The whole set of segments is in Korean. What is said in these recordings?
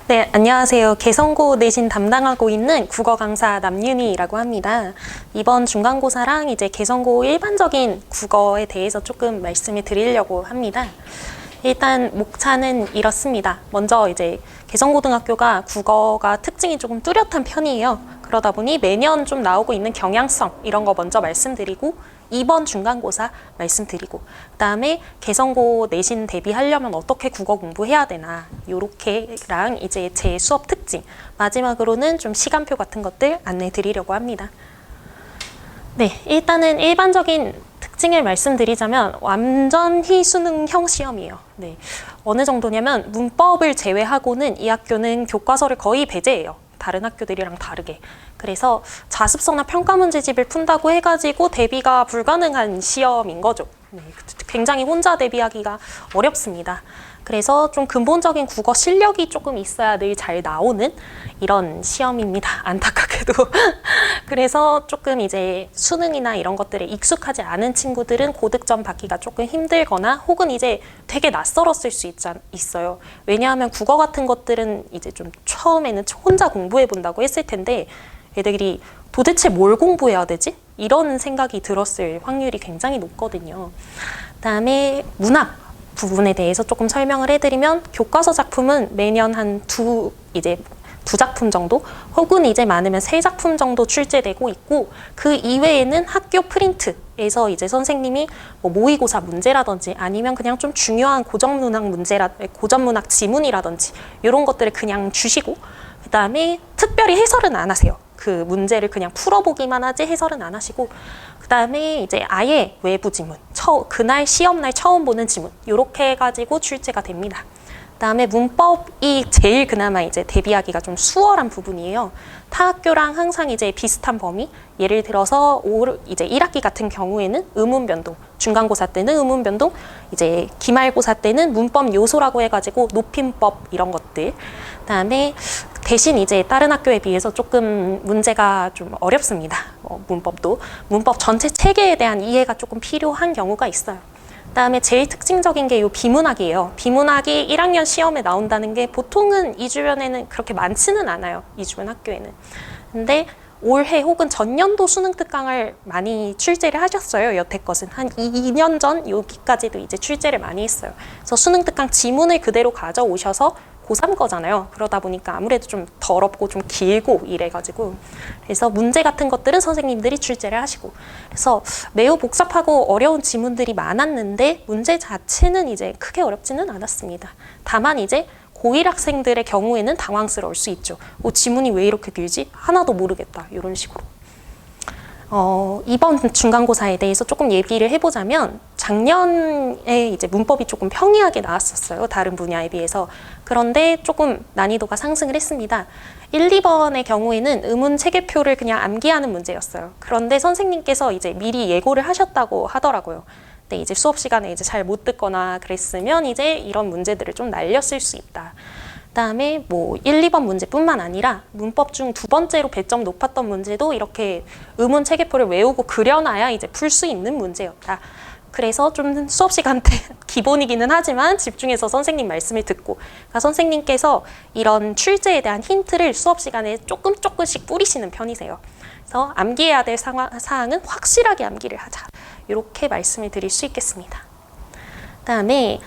네, 안녕하세요. 개성고 내신 담당하고 있는 국어 강사 남윤희라고 합니다. 이번 중간고사랑 이제 개성고 일반적인 국어에 대해서 조금 말씀을 드리려고 합니다. 일단 목차는 이렇습니다. 먼저 이제 개성고등학교가 국어가 특징이 조금 뚜렷한 편이에요. 그러다 보니 매년 좀 나오고 있는 경향성 이런 거 먼저 말씀드리고 2번 중간고사 말씀드리고 그다음에 개성고 내신 대비하려면 어떻게 국어 공부해야 되나 요렇게랑 이제 제 수업 특징 마지막으로는 좀 시간표 같은 것들 안내 드리려고 합니다. 네, 일단은 일반적인 특징을 말씀드리자면 완전히 수능형 시험이에요. 네, 어느 정도냐면 문법을 제외하고는 이 학교는 교과서를 거의 배제해요. 다른 학교들이랑 다르게. 그래서 자습서나 평가 문제집을 푼다고 해가지고 대비가 불가능한 시험인 거죠. 네, 굉장히 혼자 대비하기가 어렵습니다. 그래서 좀 근본적인 국어 실력이 조금 있어야 늘 잘 나오는 이런 시험입니다. 안타깝게도. 그래서 조금 이제 수능이나 이런 것들에 익숙하지 않은 친구들은 고득점 받기가 조금 힘들거나 혹은 이제 되게 낯설었을 수 있어요. 왜냐하면 국어 같은 것들은 이제 좀 처음에는 혼자 공부해 본다고 했을 텐데 애들이 도대체 뭘 공부해야 되지? 이런 생각이 들었을 확률이 굉장히 높거든요. 그다음에 문학 부분에 대해서 조금 설명을 해드리면 교과서 작품은 매년 한 두 작품 정도 혹은 이제 많으면 3작품 정도 출제되고 있고 그 이외에는 학교 프린트에서 이제 선생님이 뭐 모의고사 문제라든지 아니면 그냥 좀 중요한 고전문학 지문이라든지 이런 것들을 그냥 주시고 그다음에 특별히 해설은 안 하세요. 그 문제를 그냥 풀어보기만 하지 해설은 안 하시고 그다음에 이제 아예 외부 지문, 그날 시험날 처음 보는 지문 이렇게 해가지고 출제가 됩니다. 그다음에 문법이 제일 그나마 이제 대비하기가 좀 수월한 부분이에요. 타 학교랑 항상 이제 비슷한 범위, 예를 들어서 이제 1학기 같은 경우에는 의문 변동, 중간고사 때는 의문 변동, 이제 기말고사 때는 문법 요소라고 해가지고 높임법 이런 것들. 그다음에 대신 이제 다른 학교에 비해서 조금 문제가 좀 어렵습니다. 문법 전체 체계에 대한 이해가 조금 필요한 경우가 있어요. 그다음에 제일 특징적인 게 이 비문학이에요. 비문학이 1학년 시험에 나온다는 게 보통은 이 주변에는 그렇게 많지는 않아요. 이 주변 학교에는. 근데 올해 혹은 전년도 수능 특강을 많이 출제를 하셨어요. 여태껏은 한 2년 전 여기까지도 이제 출제를 많이 했어요. 그래서 수능 특강 지문을 그대로 가져오셔서 고3 거잖아요. 그러다 보니까 아무래도 좀 더럽고 좀 길고 이래가지고 그래서 문제 같은 것들은 선생님들이 출제를 하시고 그래서 매우 복잡하고 어려운 지문들이 많았는데 문제 자체는 이제 크게 어렵지는 않았습니다. 다만 이제 고1 학생들의 경우에는 당황스러울 수 있죠. 지문이 왜 이렇게 길지? 하나도 모르겠다. 이런 식으로. 이번 중간고사에 대해서 조금 얘기를 해보자면 작년에 이제 문법이 조금 평이하게 나왔었어요. 다른 분야에 비해서. 그런데 조금 난이도가 상승을 했습니다. 1, 2번의 경우에는 의문 체계표를 그냥 암기하는 문제였어요. 그런데 선생님께서 이제 미리 예고를 하셨다고 하더라고요. 근데 이제 수업 시간에 이제 잘 못 듣거나 그랬으면 이제 이런 문제들을 좀 날렸을 수 있다. 그다음에 뭐 1, 2번 문제뿐만 아니라 문법 중 두 번째로 배점 높았던 문제도 이렇게 의문 체계표를 외우고 그려놔야 이제 풀 수 있는 문제였다. 그래서 좀 수업 시간 때 기본이기는 하지만 집중해서 선생님 말씀을 듣고 그러니까 선생님께서 이런 출제에 대한 힌트를 수업 시간에 조금씩 뿌리시는 편이세요. 그래서 암기해야 될 사항은 확실하게 암기를 하자. 이렇게 말씀을 드릴 수 있겠습니다. 그다음에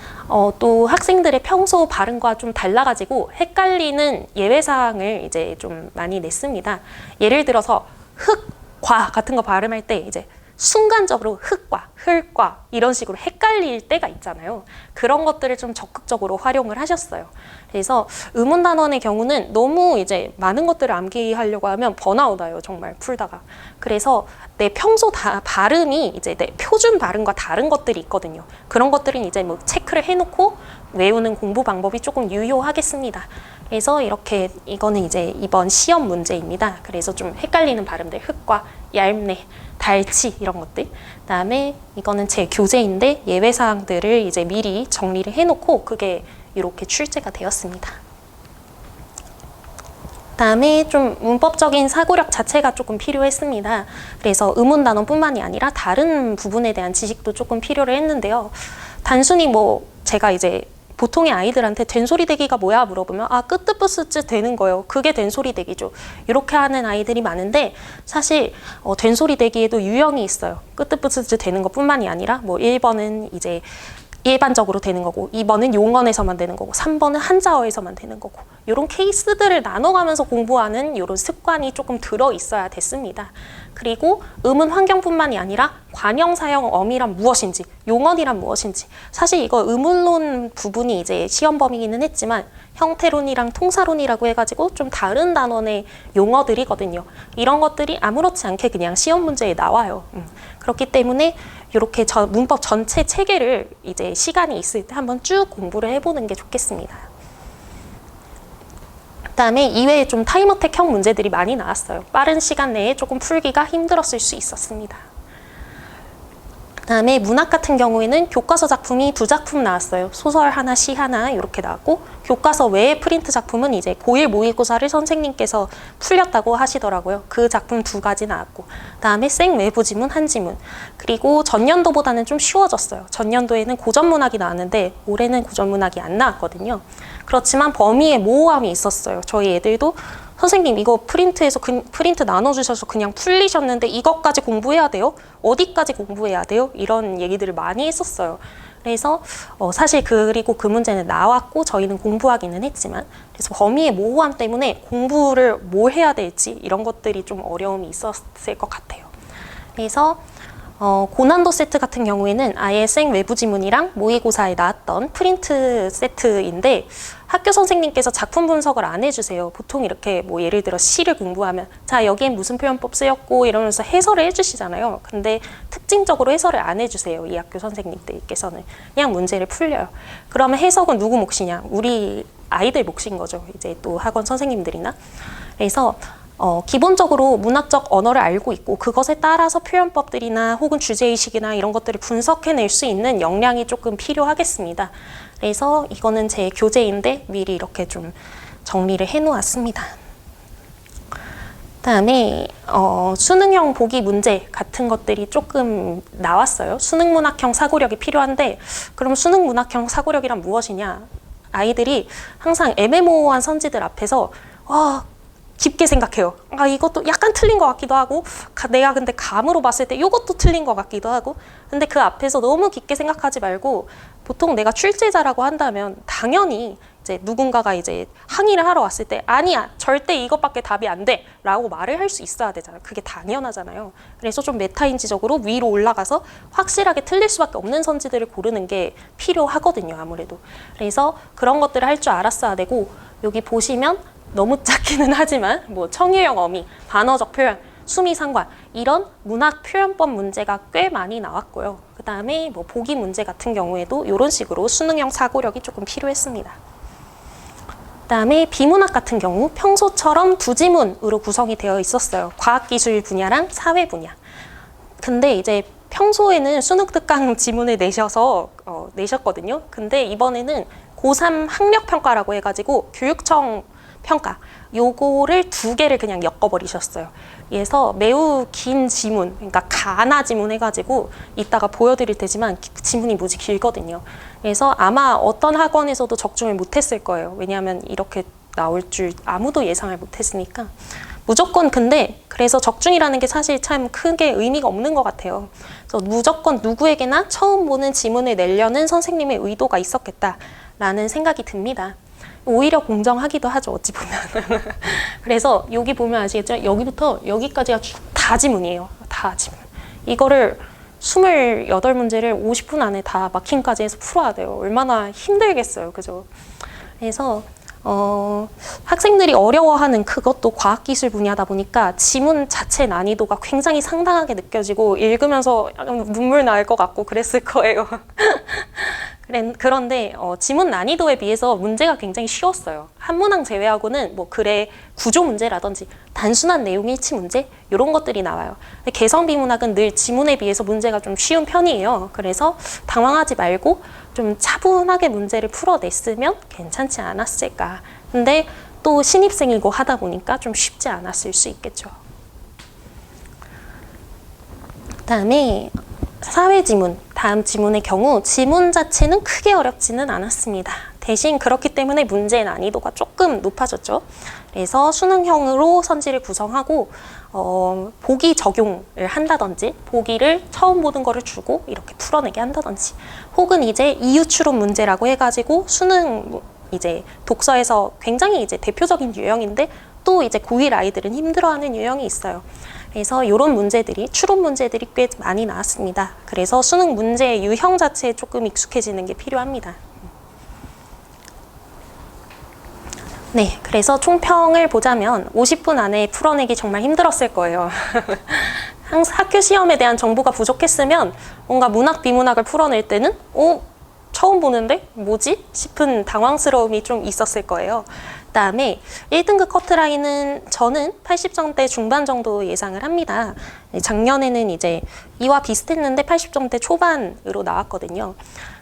또 학생들의 평소 발음과 좀 달라가지고 헷갈리는 예외사항을 이제 좀 많이 냈습니다. 예를 들어서 흑, 과 같은 거 발음할 때 이제 순간적으로 흑과 흙과 이런 식으로 헷갈릴 때가 있잖아요. 그런 것들을 좀 적극적으로 활용을 하셨어요. 그래서 의문단원의 경우는 너무 이제 많은 것들을 암기하려고 하면 번아웃 와요. 정말 풀다가. 그래서 내 평소 발음이 이제 내 표준 발음과 다른 것들이 있거든요. 그런 것들은 이제 뭐 체크를 해놓고 외우는 공부 방법이 조금 유효하겠습니다. 그래서 이렇게 이거는 이제 이번 시험 문제입니다. 그래서 좀 헷갈리는 발음들 흑과 얇네, 달치 이런 것들. 그다음에 이거는 제 교재인데 예외사항들을 이제 미리 정리를 해놓고 그게 이렇게 출제가 되었습니다. 그다음에 좀 문법적인 사고력 자체가 조금 필요했습니다. 그래서 의문단원뿐만이 아니라 다른 부분에 대한 지식도 조금 필요를 했는데요. 단순히 뭐 제가 이제 보통의 아이들한테 된소리 대기가 뭐야 물어보면 아 끄뜨부스츠 되는 거예요. 그게 된소리 대기죠. 이렇게 하는 아이들이 많은데 사실 된소리 대기에도 유형이 있어요. 끄뜨부스츠 되는 것뿐만이 아니라 뭐 1번은 이제 일반적으로 되는 거고 2번은 용언에서만 되는 거고 3번은 한자어에서만 되는 거고 이런 케이스들을 나눠가면서 공부하는 이런 습관이 조금 들어있어야 됐습니다. 그리고 음은 환경뿐만이 아니라 관형, 사형, 어미란 무엇인지 용언이란 무엇인지 사실 이거 의문론 부분이 이제 시험 범위기는 했지만 형태론이랑 통사론이라고 해가지고 좀 다른 단원의 용어들이거든요. 이런 것들이 아무렇지 않게 그냥 시험 문제에 나와요. 그렇기 때문에 이렇게 문법 전체 체계를 이제 시간이 있을 때 한번 쭉 공부를 해보는 게 좋겠습니다. 그다음에 이외에 좀 타임어택형 문제들이 많이 나왔어요. 빠른 시간 내에 조금 풀기가 힘들었을 수 있었습니다. 그다음에 문학 같은 경우에는 교과서 작품이 2작품 나왔어요. 소설 하나, 시 하나 이렇게 나왔고 교과서 외의 프린트 작품은 이제 고1 모의고사를 선생님께서 풀렸다고 하시더라고요. 그 작품 2가지 나왔고 그다음에 생 외부 지문, 한 지문 그리고 전년도보다는 좀 쉬워졌어요. 전년도에는 고전문학이 나왔는데 올해는 고전문학이 안 나왔거든요. 그렇지만 범위에 모호함이 있었어요. 저희 애들도 선생님 이거 프린트해서 프린트 나눠주셔서 그냥 풀리셨는데 이것까지 공부해야 돼요? 어디까지 공부해야 돼요? 이런 얘기들을 많이 했었어요. 그래서 사실 그리고 그 문제는 나왔고 저희는 공부하기는 했지만 그래서 범위의 모호함 때문에 공부를 뭘 해야 될지 이런 것들이 좀 어려움이 있었을 것 같아요. 그래서 고난도 세트 같은 경우에는 아예 생 외부 지문이랑 모의고사에 나왔던 프린트 세트인데 학교 선생님께서 작품 분석을 안 해주세요. 보통 이렇게 뭐 예를 들어 시를 공부하면 자 여기엔 무슨 표현법 쓰였고 이러면서 해설을 해주시잖아요. 근데 특징적으로 해설을 안 해주세요. 이 학교 선생님들께서는 그냥 문제를 풀려요. 그러면 해석은 누구 몫이냐? 우리 아이들 몫인 거죠. 이제 또 학원 선생님들이나. 그래서 기본적으로 문학적 언어를 알고 있고 그것에 따라서 표현법들이나 혹은 주제의식이나 이런 것들을 분석해낼 수 있는 역량이 조금 필요하겠습니다. 그래서 이거는 제 교재인데 미리 이렇게 좀 정리를 해놓았습니다. 그다음에 수능형 보기 문제 같은 것들이 조금 나왔어요. 수능문학형 사고력이 필요한데 그럼 수능문학형 사고력이란 무엇이냐? 아이들이 항상 애매모호한 선지들 앞에서 깊게 생각해요. 아 이것도 약간 틀린 것 같기도 하고 내가 근데 감으로 봤을 때 이것도 틀린 것 같기도 하고 근데 그 앞에서 너무 깊게 생각하지 말고 보통 내가 출제자라고 한다면 당연히 이제 누군가가 이제 항의를 하러 왔을 때 아니야 절대 이것밖에 답이 안 돼 라고 말을 할 수 있어야 되잖아요. 그게 당연하잖아요. 그래서 좀 메타인지적으로 위로 올라가서 확실하게 틀릴 수밖에 없는 선지들을 고르는 게 필요하거든요. 아무래도. 그래서 그런 것들을 할 줄 알았어야 되고 여기 보시면 너무 작기는 하지만 뭐 청유형 어미, 반어적 표현, 수미상관 이런 문학 표현법 문제가 꽤 많이 나왔고요. 그 다음에 뭐 보기 문제 같은 경우에도 이런 식으로 수능형 사고력이 조금 필요했습니다. 그 다음에 비문학 같은 경우 평소처럼 2지문으로 구성이 되어 있었어요. 과학기술 분야랑 사회 분야. 근데 이제 평소에는 수능 특강 지문을 내셨거든요. 근데 이번에는 고3 학력평가라고 해가지고 교육청 평가 요거를 2개를 그냥 엮어버리셨어요. 그래서 매우 긴 지문, 그러니까 가나 지문 해가지고 이따가 보여드릴 테지만 지문이 무지 길거든요. 그래서 아마 어떤 학원에서도 적중을 못했을 거예요. 왜냐하면 이렇게 나올 줄 아무도 예상을 못했으니까. 무조건 근데 그래서 적중이라는 게 사실 참 크게 의미가 없는 것 같아요. 그래서 무조건 누구에게나 처음 보는 지문을 내려는 선생님의 의도가 있었겠다라는 생각이 듭니다. 오히려 공정하기도 하죠. 어찌 보면. 그래서 여기 보면 아시겠죠? 여기부터 여기까지가 다 지문이에요. 다 지문. 이거를 28문제를 50분 안에 다 마킹까지 해서 풀어야 돼요. 얼마나 힘들겠어요. 그죠? 그래서 학생들이 어려워하는 그것도 과학기술 분야다 보니까 지문 자체 난이도가 굉장히 상당하게 느껴지고 읽으면서 눈물 날 것 같고 그랬을 거예요. 그런데 지문 난이도에 비해서 문제가 굉장히 쉬웠어요. 한문항 제외하고는 뭐 글의 구조 문제라든지 단순한 내용 일치 문제 이런 것들이 나와요. 근데 개성비문학은 늘 지문에 비해서 문제가 좀 쉬운 편이에요. 그래서 당황하지 말고 좀 차분하게 문제를 풀어냈으면 괜찮지 않았을까. 근데 또 신입생이고 하다 보니까 좀 쉽지 않았을 수 있겠죠. 그다음에 사회 지문, 다음 지문의 경우 지문 자체는 크게 어렵지는 않았습니다. 대신 그렇기 때문에 문제의 난이도가 조금 높아졌죠. 그래서 수능형으로 선지를 구성하고 보기 적용을 한다든지 보기를 처음 보는 거를 주고 이렇게 풀어내게 한다든지 혹은 이제 이유 추론 문제라고 해가지고 수능 이제 독서에서 굉장히 이제 대표적인 유형인데 또 이제 고1 아이들은 힘들어하는 유형이 있어요. 그래서 이런 문제들이 추론 문제들이 꽤 많이 나왔습니다. 그래서 수능 문제의 유형 자체에 조금 익숙해지는 게 필요합니다. 네, 그래서 총평을 보자면 50분 안에 풀어내기 정말 힘들었을 거예요. 학교 시험에 대한 정보가 부족했으면 뭔가 문학, 비문학을 풀어낼 때는 처음 보는데 뭐지? 싶은 당황스러움이 좀 있었을 거예요. 그다음에 1등급 커트라인은 저는 80점대 중반 정도 예상을 합니다. 작년에는 이제 이와 비슷했는데 80점대 초반으로 나왔거든요.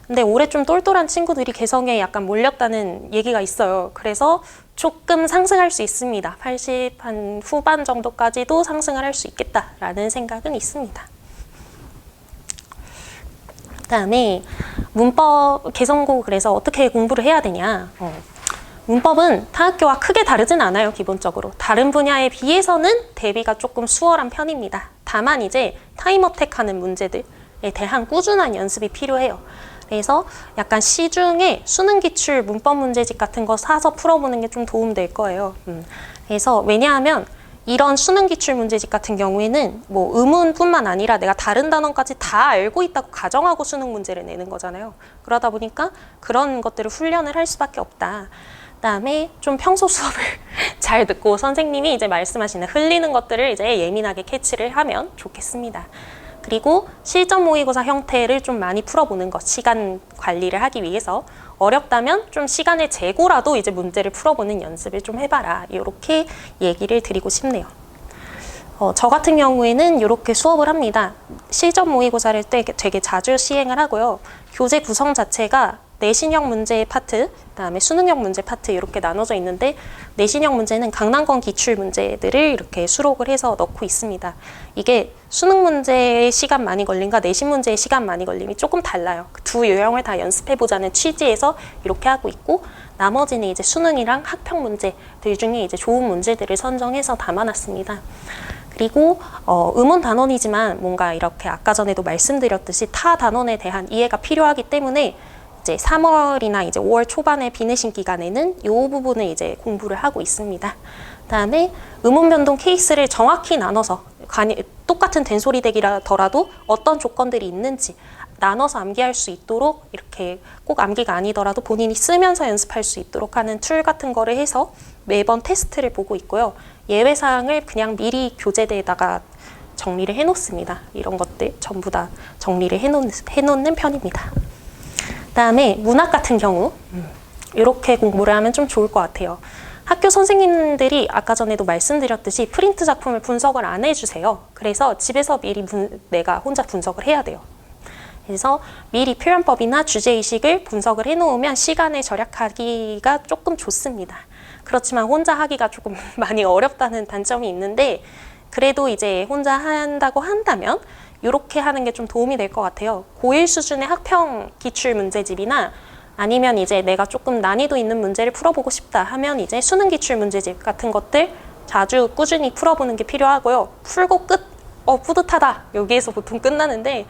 근데 올해 좀 똘똘한 친구들이 개성에 약간 몰렸다는 얘기가 있어요. 그래서 조금 상승할 수 있습니다. 80 한 후반 정도까지도 상승을 할 수 있겠다라는 생각은 있습니다. 그다음에 문법 개성고 그래서 어떻게 공부를 해야 되냐. 문법은 타 학교와 크게 다르진 않아요. 기본적으로 다른 분야에 비해서는 대비가 조금 수월한 편입니다. 다만 이제 타임어택 하는 문제들에 대한 꾸준한 연습이 필요해요. 그래서 약간 시중에 수능 기출 문법 문제집 같은 거 사서 풀어보는 게 좀 도움될 거예요. 그래서 왜냐하면 이런 수능 기출 문제집 같은 경우에는 뭐 의문뿐만 아니라 내가 다른 단원까지 다 알고 있다고 가정하고 수능 문제를 내는 거잖아요. 그러다 보니까 그런 것들을 훈련을 할 수밖에 없다. 그다음에 좀 평소 수업을 잘 듣고 선생님이 이제 말씀하시는 흘리는 것들을 이제 예민하게 캐치를 하면 좋겠습니다. 그리고 실전 모의고사 형태를 좀 많이 풀어보는 것, 시간 관리를 하기 위해서 어렵다면 좀 시간을 재고라도 이제 문제를 풀어보는 연습을 좀 해봐라. 이렇게 얘기를 드리고 싶네요. 저 같은 경우에는 이렇게 수업을 합니다. 실전 모의고사를 되게 자주 시행을 하고요. 교재 구성 자체가 내신형 문제 파트, 그다음에 수능형 문제 파트 이렇게 나눠져 있는데 내신형 문제는 강남권 기출 문제들을 이렇게 수록을 해서 넣고 있습니다. 이게 수능 문제에 시간 많이 걸림과 내신 문제에 시간 많이 걸림이 조금 달라요. 두 유형을 다 연습해보자는 취지에서 이렇게 하고 있고 나머지는 이제 수능이랑 학평 문제들 중에 이제 좋은 문제들을 선정해서 담아놨습니다. 그리고 음원 단원이지만 뭔가 이렇게 아까 전에도 말씀드렸듯이 타 단원에 대한 이해가 필요하기 때문에 이제 3월이나 이제 5월 초반의 비내신 기간에는 이 부분을 이제 공부를 하고 있습니다. 그다음에 음원 변동 케이스를 정확히 나눠서 똑같은 된소리 대기라더라도 어떤 조건들이 있는지 나눠서 암기할 수 있도록 이렇게 꼭 암기가 아니더라도 본인이 쓰면서 연습할 수 있도록 하는 툴 같은 거를 해서 매번 테스트를 보고 있고요. 예외사항을 그냥 미리 교재대에다가 정리를 해놓습니다. 이런 것들 전부 다 정리를 해놓는 편입니다. 그다음에 문학 같은 경우 이렇게 공부를 하면 좀 좋을 것 같아요. 학교 선생님들이 아까 전에도 말씀드렸듯이 프린트 작품을 분석을 안 해주세요. 그래서 집에서 미리 내가 혼자 분석을 해야 돼요. 그래서 미리 표현법이나 주제의식을 분석을 해놓으면 시간을 절약하기가 조금 좋습니다. 그렇지만 혼자 하기가 조금 많이 어렵다는 단점이 있는데 그래도 이제 혼자 한다고 한다면 이렇게 하는 게 좀 도움이 될 것 같아요. 고1 수준의 학평 기출 문제집이나 아니면 이제 내가 조금 난이도 있는 문제를 풀어보고 싶다 하면 이제 수능 기출 문제집 같은 것들 자주 꾸준히 풀어보는 게 필요하고요. 풀고 끝! 뿌듯하다! 여기에서 보통 끝나는데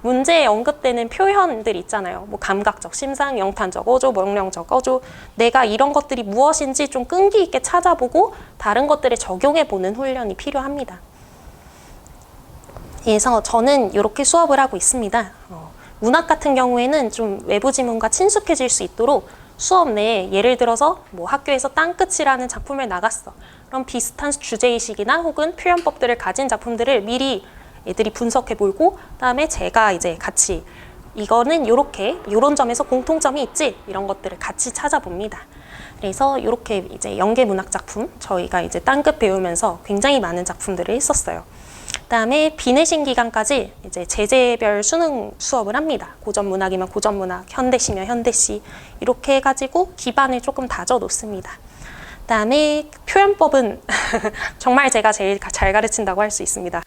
문제에 언급되는 표현들 있잖아요. 뭐 감각적, 심상, 영탄적, 어조, 명령적, 어조 내가 이런 것들이 무엇인지 좀 끈기 있게 찾아보고 다른 것들에 적용해보는 훈련이 필요합니다. 그래서 저는 이렇게 수업을 하고 있습니다. 문학 같은 경우에는 좀 외부 지문과 친숙해질 수 있도록 수업 내에 예를 들어서 뭐 학교에서 땅끝이라는 작품을 나갔어. 그럼 비슷한 주제의식이나 혹은 표현법들을 가진 작품들을 미리 애들이 분석해보고 그다음에 제가 이제 같이 이거는 요런 점에서 공통점이 있지 이런 것들을 같이 찾아봅니다. 그래서 이렇게 이제 연계 문학 작품 저희가 이제 땅끝 배우면서 굉장히 많은 작품들을 했었어요. 그다음에 비내신 기간까지 이제 제재별 수능 수업을 합니다. 고전 문학이면 고전 문학, 현대시면 현대시 이렇게 해가지고 기반을 조금 다져 놓습니다. 그다음에 표현법은 정말 제가 제일 잘 가르친다고 할 수 있습니다.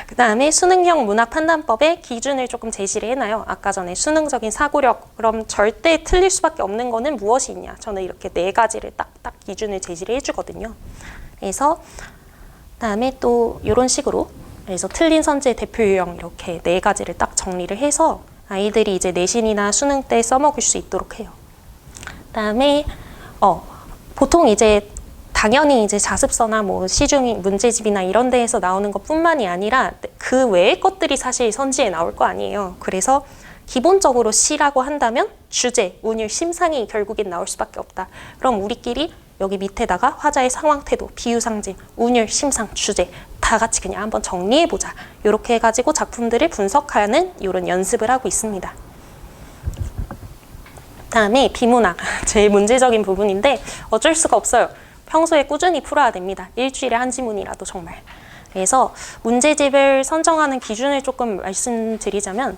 그 다음에 수능형 문학 판단법의 기준을 조금 제시를 해놔요. 아까 전에 수능적인 사고력, 그럼 절대 틀릴 수밖에 없는 거는 무엇이 있냐. 저는 이렇게 4가지를 딱딱 기준을 제시를 해주거든요. 그래서 그다음에 또 이런 식으로 그래서 틀린 선지의 대표 유형 이렇게 4가지를 딱 정리를 해서 아이들이 이제 내신이나 수능 때 써먹을 수 있도록 해요. 그다음에 보통 이제 당연히 이제 자습서나 뭐 시중 문제집이나 이런 데에서 나오는 것뿐만이 아니라 그 외의 것들이 사실 선지에 나올 거 아니에요. 그래서 기본적으로 시라고 한다면 주제, 운율, 심상이 결국엔 나올 수밖에 없다. 그럼 우리끼리 여기 밑에다가 화자의 상황, 태도, 비유, 상징, 운율, 심상, 주제 다 같이 그냥 한번 정리해보자. 이렇게 해가지고 작품들을 분석하는 이런 연습을 하고 있습니다. 다음에 비문학, 제일 문제적인 부분인데 어쩔 수가 없어요. 평소에 꾸준히 풀어야 됩니다. 일주일에 한 지문이라도 정말. 그래서 문제집을 선정하는 기준을 조금 말씀드리자면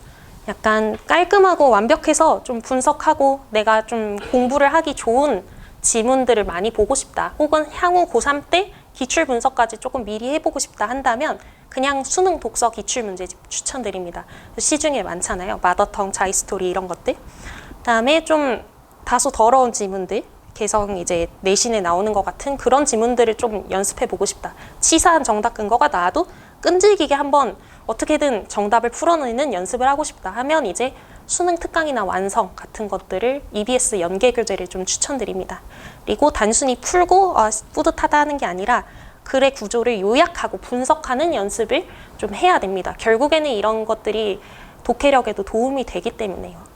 약간 깔끔하고 완벽해서 좀 분석하고 내가 좀 공부를 하기 좋은 지문들을 많이 보고 싶다. 혹은 향후 고3 때 기출 분석까지 조금 미리 해보고 싶다 한다면 그냥 수능 독서 기출 문제집 추천드립니다. 시중에 많잖아요. 마더텅, 자이스토리 이런 것들. 그다음에 좀 다소 더러운 지문들, 개성 이제 내신에 나오는 것 같은 그런 지문들을 좀 연습해보고 싶다. 치사한 정답 근거가 나와도 끈질기게 한번 어떻게든 정답을 풀어내는 연습을 하고 싶다 하면 이제 수능 특강이나 완성 같은 것들을 EBS 연계 교재를 좀 추천드립니다. 그리고 단순히 풀고 뿌듯하다 하는 게 아니라 글의 구조를 요약하고 분석하는 연습을 좀 해야 됩니다. 결국에는 이런 것들이 독해력에도 도움이 되기 때문에요.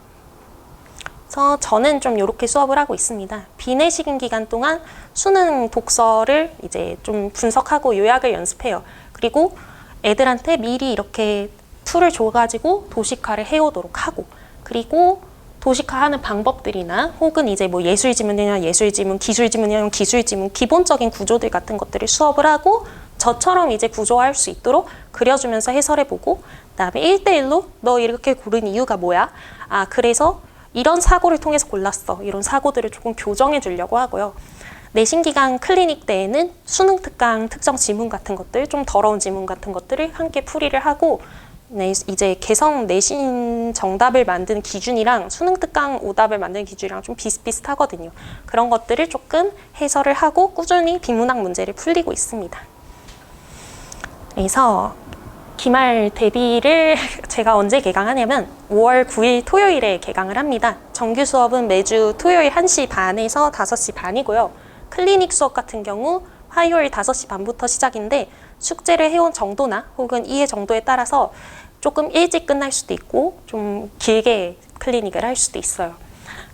그래서 저는 좀 이렇게 수업을 하고 있습니다. 비내신 기간 동안 수능 독서를 이제 좀 분석하고 요약을 연습해요. 그리고 애들한테 미리 이렇게 툴을 줘가지고 도식화를 해오도록 하고, 그리고 도식화하는 방법들이나 혹은 이제 뭐 예술 지문이나 예술 지문, 기술 지문이나 기술 지문, 기본적인 구조들 같은 것들을 수업을 하고 저처럼 이제 구조화할 수 있도록 그려주면서 해설해보고, 그다음에 1대1로 너 이렇게 고른 이유가 뭐야? 그래서 이런 사고를 통해서 골랐어. 이런 사고들을 조금 교정해 주려고 하고요. 내신 기간 클리닉 때에는 수능 특강 특정 지문 같은 것들, 좀 더러운 지문 같은 것들을 함께 풀이를 하고, 이제 개성 내신 정답을 만드는 기준이랑 수능 특강 오답을 만드는 기준이랑 좀 비슷비슷하거든요. 그런 것들을 조금 해설을 하고 꾸준히 비문학 문제를 풀리고 있습니다. 그래서 기말 대비를 제가 언제 개강하냐면 5월 9일 토요일에 개강을 합니다. 정규 수업은 매주 토요일 1시 반에서 5시 반이고요. 클리닉 수업 같은 경우 화요일 5시 반부터 시작인데 숙제를 해온 정도나 혹은 이해 정도에 따라서 조금 일찍 끝날 수도 있고 좀 길게 클리닉을 할 수도 있어요.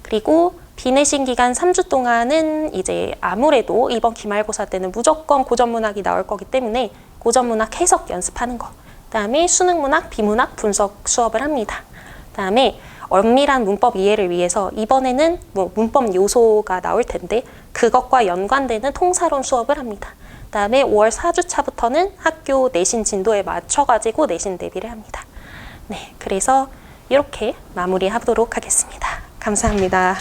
그리고 비내신 기간 3주 동안은 이제 아무래도 이번 기말고사 때는 무조건 고전문학이 나올 거기 때문에 고전문학 해석 연습하는 거, 그다음에 수능문학, 비문학 분석 수업을 합니다. 그다음에 엄밀한 문법 이해를 위해서 이번에는 뭐 문법 요소가 나올 텐데 그것과 연관되는 통사론 수업을 합니다. 그다음에 5월 4주차부터는 학교 내신 진도에 맞춰가지고 내신 대비를 합니다. 네, 그래서 이렇게 마무리하도록 하겠습니다. 감사합니다.